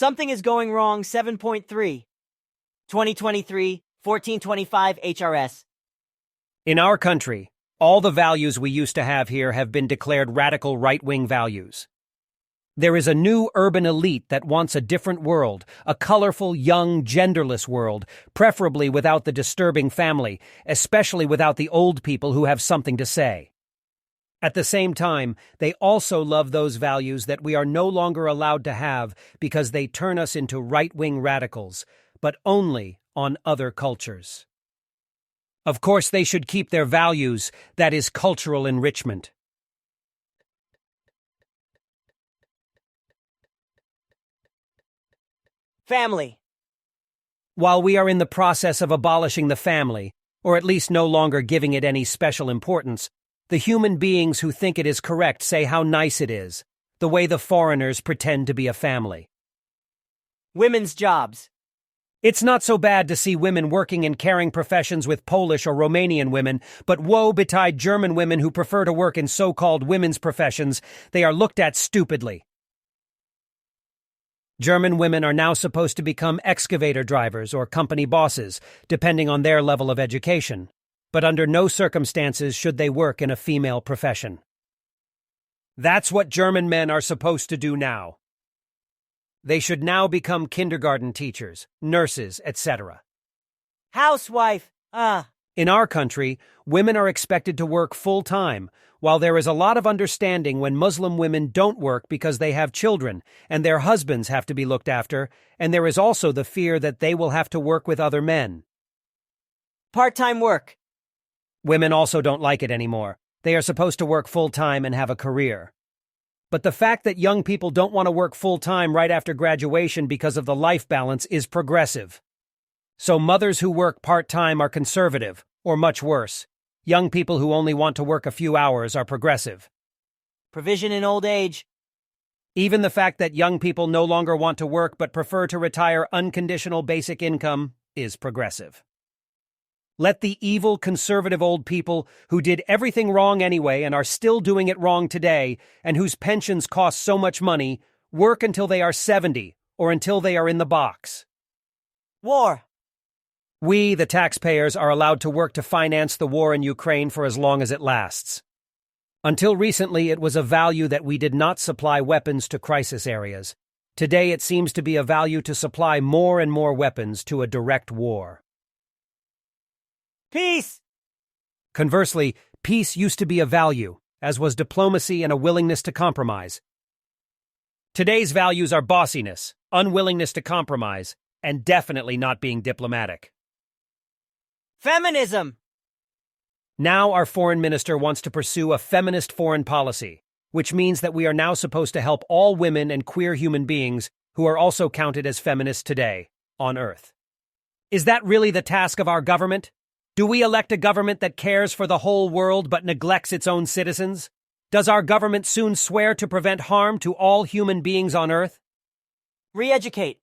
Something is going wrong 7.3. 2023, 1425 HRS. In our country, all the values we used to have here have been declared radical right-wing values. There is a new urban elite that wants a different world, a colorful, young, genderless world, preferably without the disturbing family, especially without the old people who have something to say. At the same time, they also love those values that we are no longer allowed to have because they turn us into right-wing radicals, but only on other cultures. Of course, they should keep their values, that is, cultural enrichment. Family. While we are in the process of abolishing the family, or at least no longer giving it any special importance, the human beings who think it is correct say how nice it is, the way the foreigners pretend to be a family. Women's jobs. It's not so bad to see women working in caring professions with Polish or Romanian women, but woe betide German women who prefer to work in so-called women's professions. They are looked at stupidly. German women are now supposed to become excavator drivers or company bosses, depending on their level of education, but under no circumstances should they work in a female profession. That's what German men are supposed to do now. They should now become kindergarten teachers, nurses, etc. Housewife. In our country, women are expected to work full-time, while there is a lot of understanding when Muslim women don't work because they have children, and their husbands have to be looked after, and there is also the fear that they will have to work with other men. Part-time work. Women also don't like it anymore. They are supposed to work full-time and have a career. But the fact that young people don't want to work full-time right after graduation because of the life balance is progressive. So mothers who work part-time are conservative, or much worse. Young people who only want to work a few hours are progressive. Provision in old age. Even the fact that young people no longer want to work but prefer to retire unconditional basic income is progressive. Let the evil conservative old people who did everything wrong anyway and are still doing it wrong today and whose pensions cost so much money work until they are 70 or until they are in the box. War. We, the taxpayers, are allowed to work to finance the war in Ukraine for as long as it lasts. Until recently, it was a value that we did not supply weapons to crisis areas. Today, it seems to be a value to supply more and more weapons to a direct war. Peace. Conversely, peace used to be a value, as was diplomacy and a willingness to compromise. Today's values are bossiness, unwillingness to compromise, and definitely not being diplomatic. Feminism. Now our foreign minister wants to pursue a feminist foreign policy, which means that we are now supposed to help all women and queer human beings who are also counted as feminists today, on Earth. Is that really the task of our government? Do we elect a government that cares for the whole world but neglects its own citizens? Does our government soon swear to prevent harm to all human beings on Earth? Re-educate.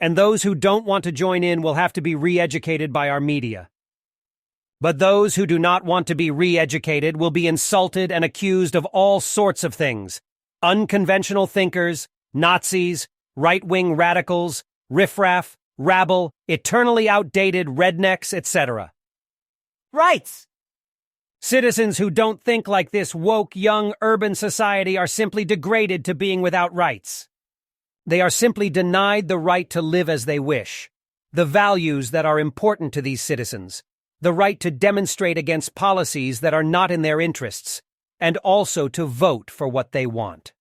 And those who don't want to join in will have to be re-educated by our media. But those who do not want to be re-educated will be insulted and accused of all sorts of things. Unconventional thinkers, Nazis, right-wing radicals, riffraff, rabble, eternally outdated rednecks, etc. Rights. Citizens who don't think like this woke, young, urban society are simply degraded to being without rights. They are simply denied the right to live as they wish, the values that are important to these citizens, the right to demonstrate against policies that are not in their interests, and also to vote for what they want.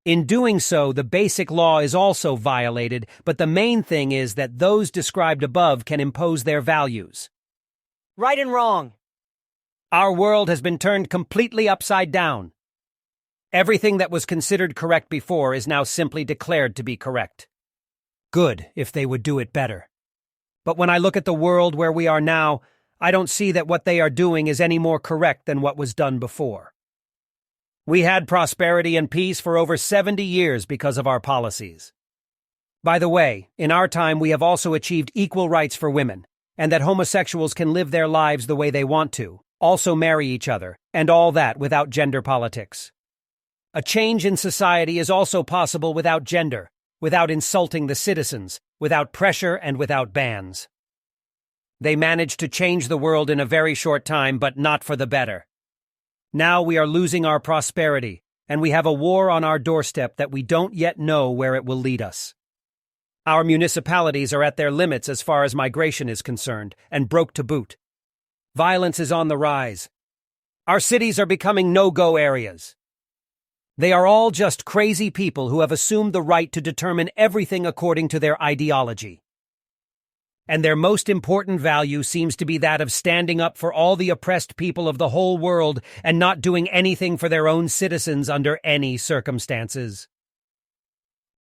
In doing so, the basic law is also violated, but the main thing is that those described above can impose their values. Right and wrong. Our world has been turned completely upside down. Everything that was considered correct before is now simply declared to be correct. Good, if they would do it better. But when I look at the world where we are now, I don't see that what they are doing is any more correct than what was done before. We had prosperity and peace for over 70 years because of our policies. By the way, in our time we have also achieved equal rights for women, and that homosexuals can live their lives the way they want to, also marry each other, and all that without gender politics. A change in society is also possible without gender, without insulting the citizens, without pressure and without bans. They managed to change the world in a very short time, but not for the better. Now we are losing our prosperity, and we have a war on our doorstep that we don't yet know where it will lead us. Our municipalities are at their limits as far as migration is concerned, and broke to boot. Violence is on the rise. Our cities are becoming no-go areas. They are all just crazy people who have assumed the right to determine everything according to their ideology. And their most important value seems to be that of standing up for all the oppressed people of the whole world and not doing anything for their own citizens under any circumstances.